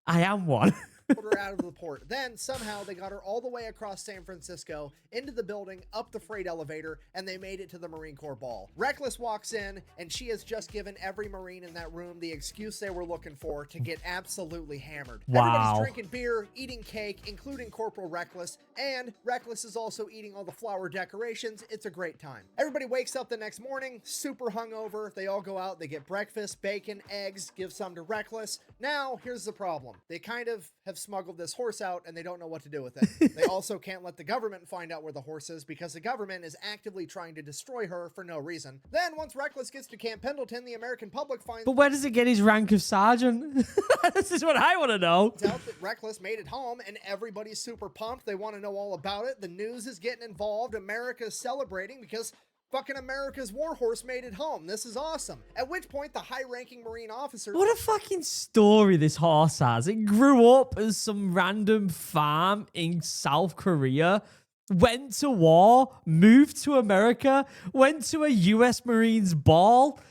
I am one. her out of the port. Then somehow they got her all the way across San Francisco, into the building, up the freight elevator, and they made it to the Marine Corps ball. Reckless walks in, and she has just given every Marine in that room the excuse they were looking for to get absolutely hammered. Wow. Everybody's drinking beer, eating cake, including Corporal Reckless, and Reckless is also eating all the flower decorations. It's a great time. Everybody wakes up the next morning, super hungover. They all go out, they get breakfast, bacon, eggs, give some to Reckless. Now, here's the problem. They kind of have smuggled this horse out and they don't know what to do with it. They also can't let the government find out where the horse is because the government is actively trying to destroy her for no reason. Then once Reckless gets to Camp Pendleton, the American public finds But where does it get his rank of sergeant? This is what I want to know. out that Reckless made it home and everybody's super pumped. They want to know all about it. The news is getting involved. America's celebrating because Fucking America's warhorse made it home. This is awesome. At which point, the high-ranking Marine officer... What a fucking story this horse has. It grew up as some random farm in South Korea, went to war, moved to America, went to a US Marines ball.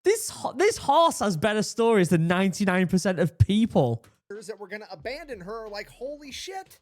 This horse has better stories than 99% of people. ...that were going to abandon her are like, holy shit.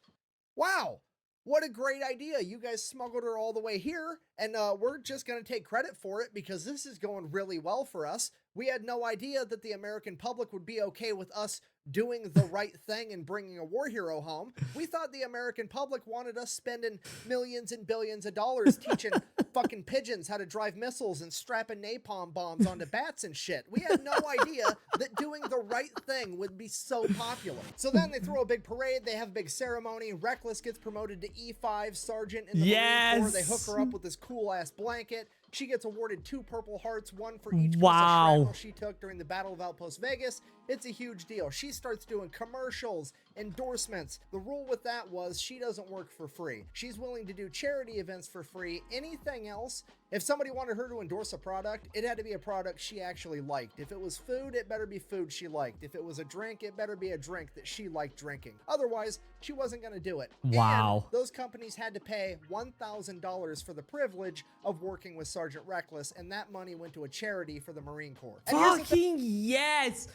Wow. What a great idea. You guys smuggled her all the way here, and we're just going to take credit for it because this is going really well for us. We had no idea that the American public would be okay with us doing the right thing and bringing a war hero home. We thought the American public wanted us spending millions and billions of dollars teaching fucking pigeons how to drive missiles and strapping napalm bombs onto bats and shit. We had no idea that doing the right thing would be so popular. So then they throw a big parade. They have a big ceremony. Reckless gets promoted to E5 sergeant in the Marine Corps. They hook her up with this cool ass blanket. She gets awarded 2 Purple Hearts, 1 for each piece of shrapnel she took during the Battle of Outpost Vegas. It's a huge deal. She starts doing commercials, endorsements. The rule with that was she doesn't work for free. She's willing to do charity events for free. Anything else, if somebody wanted her to endorse a product, it had to be a product she actually liked. If it was food, it better be food she liked. If it was a drink, it better be a drink that she liked drinking. Otherwise, she wasn't going to do it. Wow. And those companies had to pay $1,000 for the privilege of working with Sergeant Reckless, and that money went to a charity for the Marine Corps. And fucking yes.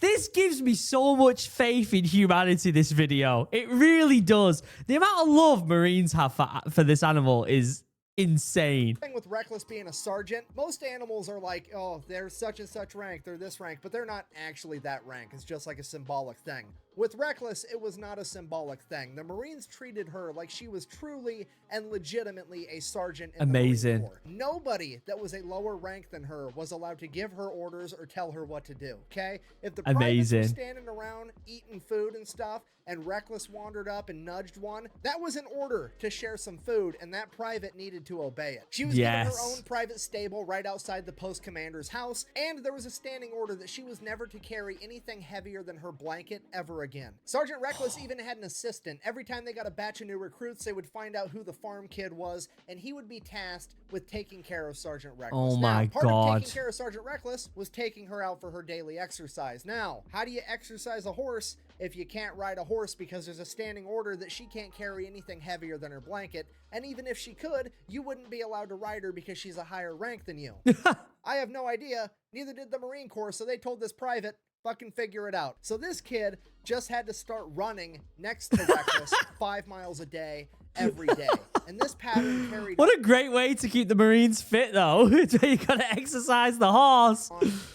This gives me so much faith in humanity, this video. It really does. The amount of love Marines have for this animal is insane. Thing with Reckless being a sergeant, most animals are like, oh, they're such and such rank, they're this rank, but they're not actually that rank. It's just like a symbolic thing. With Reckless, it was not a symbolic thing. The Marines treated her like she was truly and legitimately a sergeant in the Marine Corps. Nobody that was a lower rank than her was allowed to give her orders or tell her what to do, okay? If the privates were standing around eating food and stuff, and Reckless wandered up and nudged one, that was an order to share some food, and that private needed to obey it. She was given her own private stable right outside the post commander's house, and there was a standing order that she was never to carry anything heavier than her blanket ever again. Sergeant Reckless even had an assistant. Every time they got a batch of new recruits, they would find out who the farm kid was, and he would be tasked with taking care of Sergeant Reckless. Oh my God. Part of taking care of Sergeant Reckless was taking her out for her daily exercise. Now, how do you exercise a horse if you can't ride a horse because there's a standing order that she can't carry anything heavier than her blanket? And even if she could, you wouldn't be allowed to ride her because she's a higher rank than you. I have no idea. Neither did the Marine Corps, so they told this private, fucking figure it out. So this kid just had to start running next to Reckless 5 miles a day, every day. And this pattern carried... What a great way to keep the Marines fit, though. You gotta exercise the horse.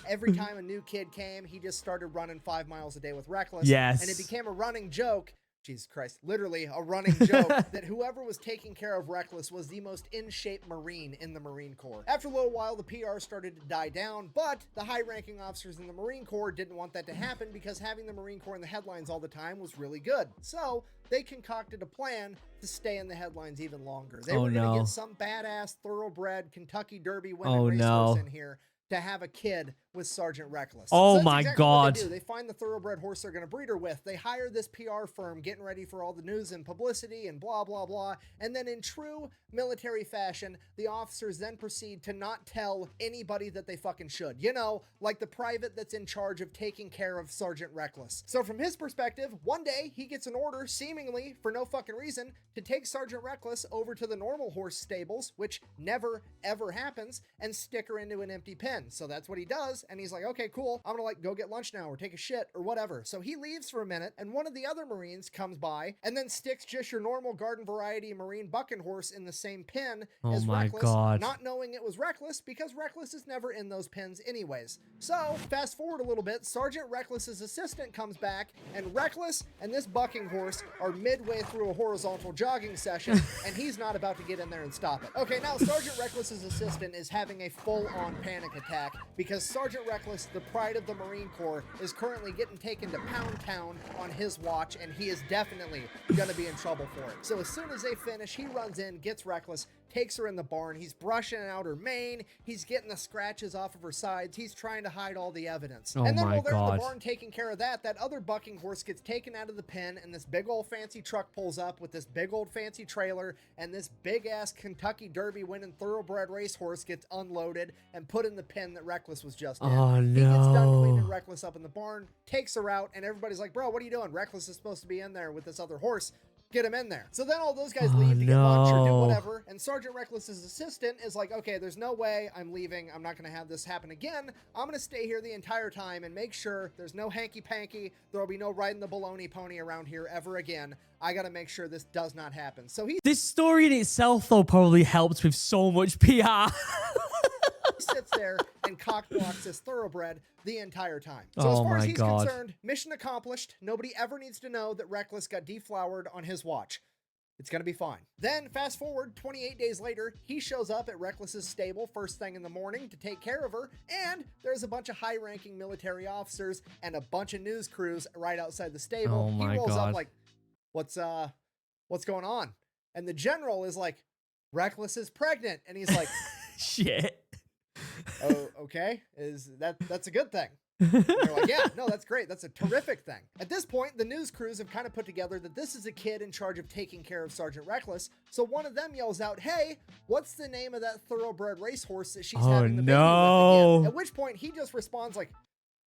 Every time a new kid came, he just started running 5 miles a day with Reckless. Yes. And it became a running joke. Jesus Christ, literally a running joke that whoever was taking care of Reckless was the most in-shape Marine in the Marine Corps. After a little while, the PR started to die down, but the high-ranking officers in the Marine Corps didn't want that to happen because having the Marine Corps in the headlines all the time was really good. So they concocted a plan to stay in the headlines even longer. They were going to get some badass, thoroughbred Kentucky Derby winning racehorse in here to have a kid with Sergeant Reckless. Oh so my God. They find the thoroughbred horse they're going to breed her with. They hire this PR firm getting ready for all the news and publicity and blah, blah, blah. And then in true military fashion, the officers then proceed to not tell anybody that they fucking should. You know, like the private that's in charge of taking care of Sergeant Reckless. So from his perspective, one day he gets an order, seemingly for no fucking reason, to take Sergeant Reckless over to the normal horse stables, which never, ever happens, and stick her into an empty pen. So that's what he does. And he's like, okay, cool. I'm gonna go get lunch now or take a shit or whatever. So he leaves for a minute and one of the other Marines comes by and then sticks just your normal garden variety Marine bucking horse in the same pen as Reckless, not knowing it was Reckless because Reckless is never in those pens anyways. So fast forward a little bit, Sergeant Reckless's assistant comes back and Reckless and this bucking horse are midway through a horizontal jogging session and he's not about to get in there and stop it. Okay, now Sergeant Reckless's assistant is having a full-on panic attack because Sergeant Reckless, the pride of the Marine Corps, is currently getting taken to Pound Town on his watch, and he is definitely going to be in trouble for it. So as soon as they finish, he runs in, gets Reckless, takes her in the barn. He's brushing out her mane. He's getting the scratches off of her sides. He's trying to hide all the evidence. Oh and then my while they're in God. the barn taking care of that, that other bucking horse gets taken out of the pen, and this big old fancy truck pulls up with this big old fancy trailer, and this big ass Kentucky Derby winning thoroughbred racehorse gets unloaded and put in the pen that Reckless was just in. Oh, He gets done no. cleaning Reckless up in the barn, takes her out, and everybody's like, bro, what are you doing? Reckless is supposed to be in there with this other horse. Get him in there. So then all those guys Oh, leave to get lunch or do no. whatever. And Sergeant Reckless's assistant is like, okay, there's no way I'm leaving. I'm not going to have this happen again. I'm going to stay here the entire time and make sure there's no hanky-panky. There'll be no riding the baloney pony around here ever again. I got to make sure this does not happen. So he This story in itself, though, probably helps with so much PR. sits there and cock blocks this thoroughbred the entire time. So as Oh far as my he's God. concerned, mission accomplished. Nobody ever needs to know that Reckless got deflowered on his watch. It's going to be fine. Then fast forward 28 days later, he shows up at Reckless's stable first thing in the morning to take care of her, and there's a bunch of high-ranking military officers and a bunch of news crews right outside the stable. Oh my he rolls God. up like, what's going on? And the general is like, Reckless is pregnant, and he's like, Shit. oh, okay. That's a good thing. And they're like, yeah, no, that's great. That's a terrific thing. At this point, the news crews have kind of put together that this is a kid in charge of taking care of Sergeant Reckless. So one of them yells out, hey, what's the name of that thoroughbred racehorse that she's Oh, having the baby with no. again? At which point he just responds like,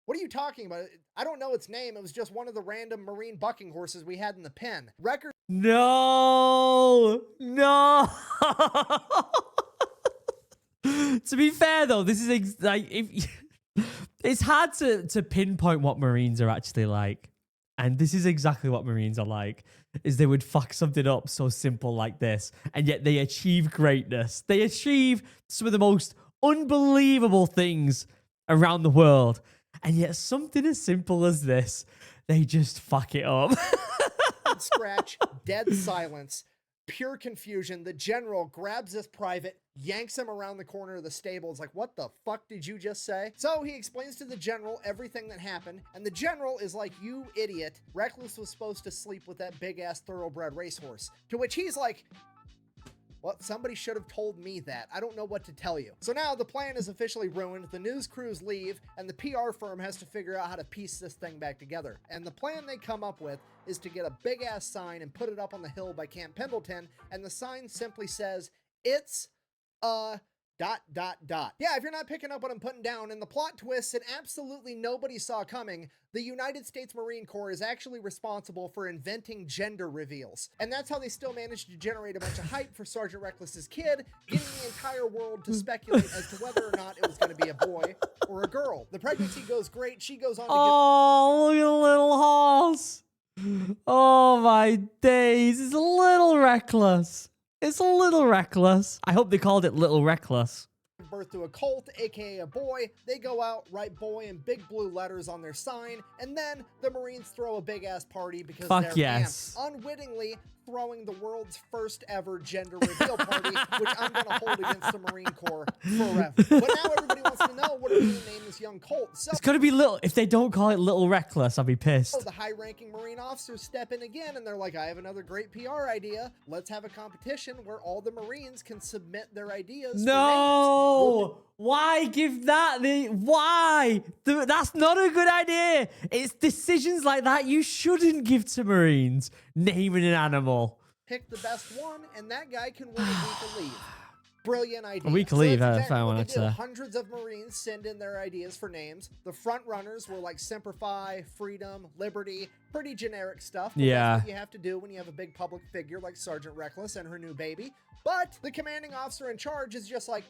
what are you talking about? I don't know its name. It was just one of the random Marine bucking horses we had in the pen. Record No. No. To be fair, though, this is like if it's hard to pinpoint what Marines are actually like, and this is exactly what Marines are like. Is they would fuck something up so simple like this, and yet they achieve greatness. They achieve some of the most unbelievable things around the world, and yet something as simple as this, they just fuck it up. scratch, dead silence, pure confusion. The general grabs this private, yanks him around the corner of the stable. It's like, what the fuck did you just say? So he explains to the general everything that happened, and the general is like, you idiot. Reckless was supposed to sleep with that big-ass thoroughbred racehorse. To which he's like, well, somebody should have told me that. I don't know what to tell you. So now the plan is officially ruined. The news crews leave, and the PR firm has to figure out how to piece this thing back together. And the plan they come up with is to get a big-ass sign and put it up on the hill by Camp Pendleton, and the sign simply says, it's a ... Yeah, if you're not picking up what I'm putting down, and the plot twists that absolutely nobody saw coming, the United States Marine Corps is actually responsible for inventing gender reveals. And that's how they still managed to generate a bunch of hype for Sergeant Reckless's kid, getting the entire world to speculate as to whether or not it was going to be a boy or a girl. The pregnancy goes great. She goes on to Oh, look at the little horse. Oh my days. It's a little reckless. It's a little reckless. I hope they called it Little Reckless. give birth to a colt, aka a boy. They go out, write boy in big blue letters on their sign, and then the Marines throw a big ass party because Fuck they're yes. amped, unwittingly throwing the world's first ever gender reveal party, which I'm gonna hold against the Marine Corps forever. But now everybody wants to know what are we gonna name this young colt. So It's gonna be little. If they don't call it Little Reckless, I'll be pissed. the high-ranking Marine officers step in again, and they're like, I have another great PR idea. Let's have a competition where all the Marines can submit their ideas. for names. No! Why give that? Why? That's not a good idea. It's decisions like that you shouldn't give to Marines. Naming an animal. Pick the best one, and that guy can win a week of leave. Brilliant idea. A week So leave, that's I exactly found what one, they did. actually. Hundreds of Marines send in their ideas for names. The front runners were like Semper Fi, Freedom, Liberty, pretty generic stuff. But Yeah. That's what you have to do when you have a big public figure like Sergeant Reckless and her new baby. But the commanding officer in charge is just like,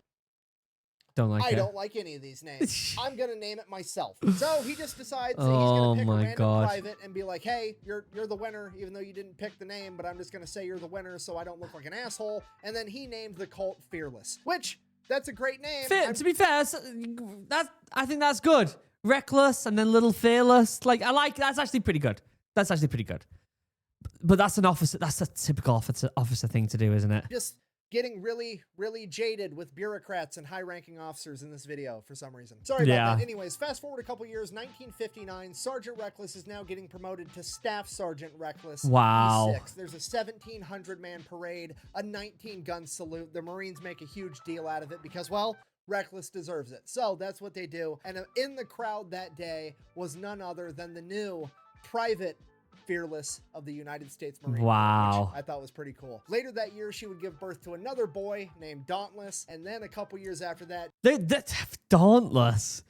Don't like I it. don't like any of these names. I'm gonna name it myself. So he just decides that he's Oh gonna pick a my random God. private and be like, "Hey, you're the winner," even though you didn't pick the name. But I'm just gonna say you're the winner, so I don't look like an asshole. And then he named the cult Fearless, which that's a great name. To be fair, I think that's good. Reckless and then Little Fearless. That's actually pretty good. That's actually pretty good. But that's an officer. That's a typical officer thing to do, isn't it? Just getting really, really jaded with bureaucrats and high-ranking officers in this video for some reason. Sorry about Yeah. that. Anyways, fast forward a couple years, 1959, Sergeant Reckless is now getting promoted to Staff Sergeant Reckless. Wow. E6. There's a 1,700-man parade, a 19-gun salute. The Marines make a huge deal out of it because, well, Reckless deserves it. So that's what they do. And in the crowd that day was none other than the new Private Fearless of the United States Marine Corps, Wow. which I thought was pretty cool. Later that year, she would give birth to another boy named Dauntless, and then a couple years after that, Dauntless.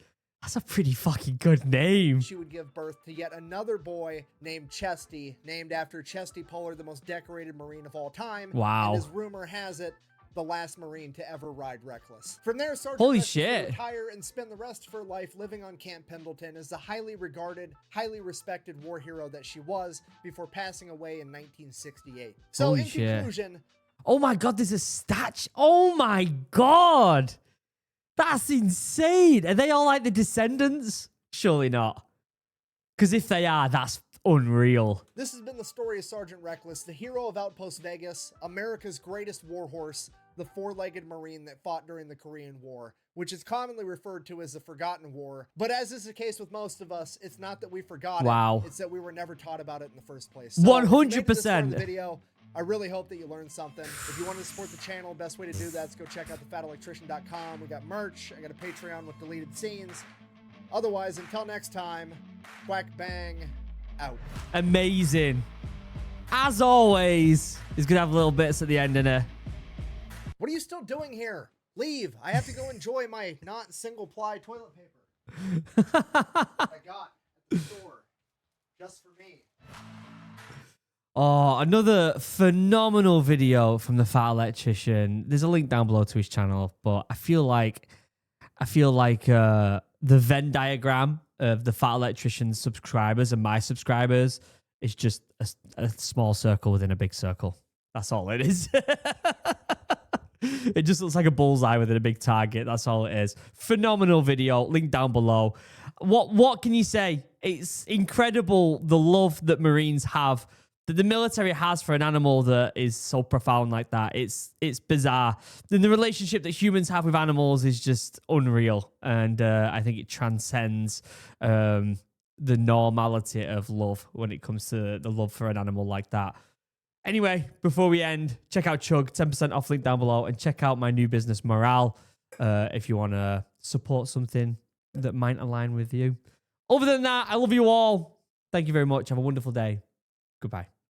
That's a pretty fucking good name. she would give birth to yet another boy named Chesty, named after Chesty Puller, the most decorated Marine of all time. Wow. And as rumor has it, the last Marine to ever ride Reckless. From there, Sergeant Holy Reckless would shit. retire and spend the rest of her life living on Camp Pendleton as the highly regarded, highly respected war hero that she was before passing away in 1968. So Holy in shit. conclusion, Oh my god, there's a statue. Oh my god. That's insane. Are they all like the descendants? Surely not. Because if they are, that's unreal. this has been the story of Sergeant Reckless, the hero of Outpost Vegas, America's greatest warhorse, the four-legged Marine that fought during the Korean War, which is commonly referred to as the Forgotten War. But as is the case with most of us, it's not that we forgot Wow. it, it's that we were never taught about it in the first place. So, if you made it this far in the 100%. video, I really hope that you learned something. If you want to support the channel, best way to do that is go check out thefatelectrician.com. We got merch. I got a Patreon with deleted scenes. Otherwise, until next time, quack bang, out. Amazing. As always, he's going to have little bits at the end, innit? What are you still doing here? Leave. I have to go enjoy my not single ply toilet paper I got at the store just for me. Oh, another phenomenal video from the Fat Electrician. There's a link down below to his channel, but I feel like the Venn diagram of the Fat Electrician subscribers and my subscribers is just a small circle within a big circle. That's all it is. It just looks like a bullseye within a big target. That's all it is. Phenomenal video. Link down below. What can you say? It's incredible the love that Marines have, that the military has for an animal that is so profound like that. It's bizarre. Then the relationship that humans have with animals is just unreal. And I think it transcends the normality of love when it comes to the love for an animal like that. Anyway, before we end, check out Chug, 10% off, link down below, and check out my new business, Morale, if you want to support something that might align with you. Other than that, I love you all. Thank you very much. Have a wonderful day. Goodbye.